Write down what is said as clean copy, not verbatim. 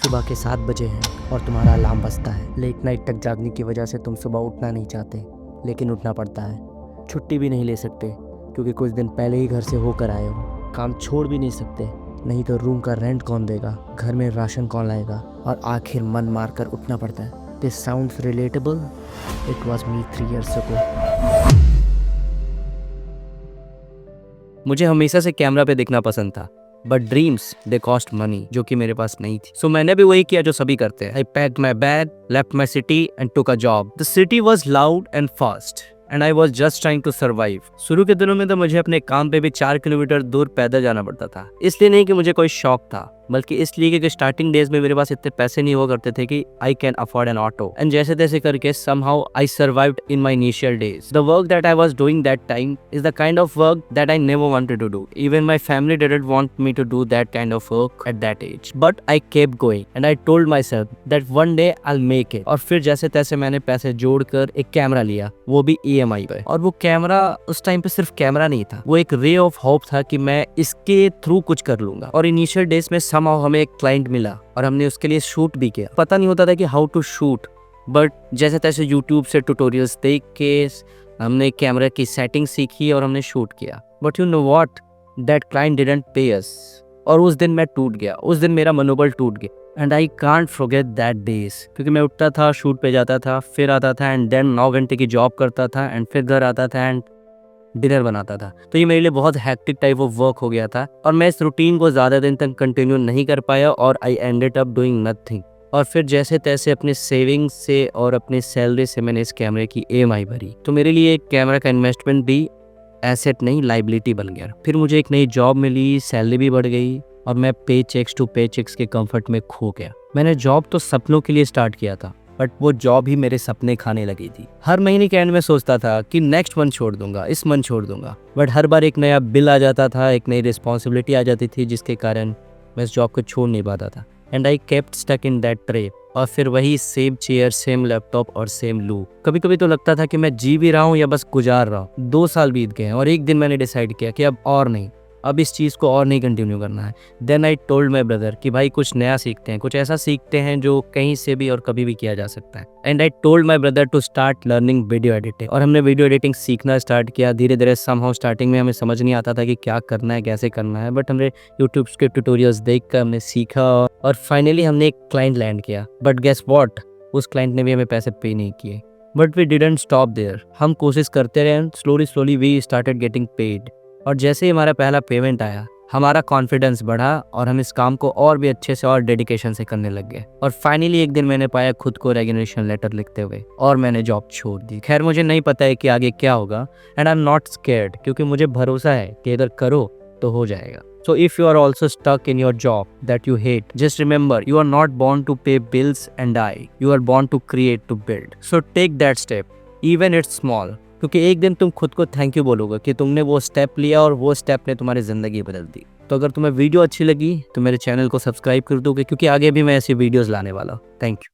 सुबह के 7 बजे हैं और तुम्हारा अलार्म बजता है। लेट नाइट तक जागने की वजह से तुम सुबह उठना नहीं चाहते, लेकिन उठना पड़ता है। छुट्टी भी नहीं ले सकते क्योंकि कुछ दिन पहले ही घर से होकर आए हो। काम छोड़ भी नहीं सकते, नहीं तो रूम का रेंट कौन देगा, घर में राशन कौन लाएगा, और आखिर मन मार कर उठना पड़ता है। This sounds relatable? It was me 3 years ago। मुझे हमेशा से कैमरा पे दिखना पसंद था, but dreams they cost money, जो कि मेरे पास नहीं थी। सो मैंने भी वही किया जो सभी करते हैं। I packed my bag, left my city and took a job. The city was loud and fast and I was just trying to survive. शुरू के दिनों में तो मुझे अपने काम पे भी 4 किलोमीटर दूर पैदल जाना पड़ता था। इसलिए नहीं कि मुझे कोई शौक था, बल्कि इसलिए कि स्टार्टिंग डेज में मेरे पास इतने पैसे नहीं हुआ करते थे कि I can afford N auto, and जैसे तैसे करके somehow I survived in my initial days. The work that I was doing that time is the kind of work that I never wanted to do. Even my family didn't want me to do that kind of work at that age. But I kept going and I told myself that one day I'll make it. और फिर जैसे तैसे मैंने पैसे जोड़कर एक camera लिया, वो भी EMI पे। और वो कैमरा उस टाइम पे सिर्फ कैमरा नहीं था, वो एक रे ऑफ होप था कि मैं इसके थ्रू कुछ कर लूंगा। और इनिशियल डेज में somehow हमें एक क्लाइंट मिला और हमने उसके लिए शूट भी किया। पता नहीं होता था कि हाउ टू शूट, बट जैसे तैसे यूट्यूब से ट्यूटोरियल्स देख के हमने कैमरा की सेटिंग सीखी और हमने शूट किया। But you know what, that client didn't पे अस। और उस दिन मैं टूट गया, उस दिन मेरा मनोबल टूट गया। And I can't forget that days, क्योंकि मैं उठता था, शूट पे जाता था, फिर आता था एंड देन 9 घंटे की जॉब करता था एंड फिर घर आता था एंड डिनर बनाता था। तो ये मेरे लिए बहुत हैक्टिक टाइप ऑफ वर्क हो गया था और मैं इस रूटीन को ज़्यादा दिन तक कंटिन्यू नहीं कर पाया और I ended up doing nothing. और फिर जैसे तैसे अपने सेविंग्स से और अपने सैलरी से मैंने इस कैमरे की EMI भरी। तो मेरे लिए एक कैमरा का इन्वेस्टमेंट भी एसेट नहीं, लाइबिलिटी बन गया। फिर मुझे एक नई जॉब मिली, सैलरी भी बढ़ गई और मैं पे चेक्स टू पे चेक्स के कंफर्ट में खो गया। मैंने जॉब तो सपनों के लिए स्टार्ट किया था, बट वो जॉब ही मेरे सपने खाने लगी थी। हर महीने के एंड में सोचता था कि नेक्स्ट मंथ छोड़ दूंगा, इस मंथ छोड़ दूंगा, बट हर बार एक नया बिल आ जाता था, एक नई रिस्पॉन्सिबिलिटी आ जाती थी, जिसके कारण मैं इस जॉब को छोड़ नहीं पाता था। And I kept stuck in that trap. और फिर वही सेम चेयर, सेम लैपटॉप और सेम लूप। कभी कभी तो लगता था कि मैं जी भी रहा हूँ या बस गुजार रहा हूँ। 2 साल बीत गए और एक दिन मैंने डिसाइड किया कि अब और नहीं, अब इस चीज़ को और नहीं कंटिन्यू करना है। Then I told my brother कि भाई कुछ नया सीखते हैं, कुछ ऐसा सीखते हैं जो कहीं से भी और कभी भी किया जा सकता है। And I told my brother to start learning video editing. और हमने वीडियो एडिटिंग सीखना स्टार्ट किया। धीरे धीरे समहाउ स्टार्टिंग में हमें समझ नहीं आता था कि क्या करना है, कैसे करना है, बट हमने यूट्यूब के ट्यूटोरियल्स देख कर हमने सीखा और फाइनली हमने एक क्लाइंट लैंड किया। बट गेस वॉट, उस क्लाइंट ने भी हमें पैसे पे नहीं किए। But we didn't stop there. हम कोशिश करते रहे, slowly we started getting paid. और जैसे ही हमारा पहला पेमेंट आया, हमारा कॉन्फिडेंस बढ़ा और हम इस काम को और भी अच्छे से और डेडिकेशन से करने लग गए। और फाइनली एक दिन मैंने पाया खुद को रेजिग्नेशन लेटर लिखते हुए और मैंने जॉब छोड़ दी। खैर मुझे नहीं पता है कि आगे क्या होगा, and I am not scared, क्योंकि मुझे भरोसा है कि अगर करो तो हो जाएगा। So if you are also stuck in your job that you hate, just remember you are not born to pay bills and die. You are born to create, to build. So take that step, even it's small. क्योंकि एक दिन तुम खुद को thank you बोलोगे कि तुमने वो स्टेप लिया और वो स्टेप ने तुम्हारी ज़िंदगी बदल दी। तो अगर तुम्हें वीडियो अच्छी लगी तो मेरे चैनल को सब्सक्राइब कर दोगे, क्योंकि आगे भी मैं ऐसी वीडियोस लाने वाला हूँ। Thank you.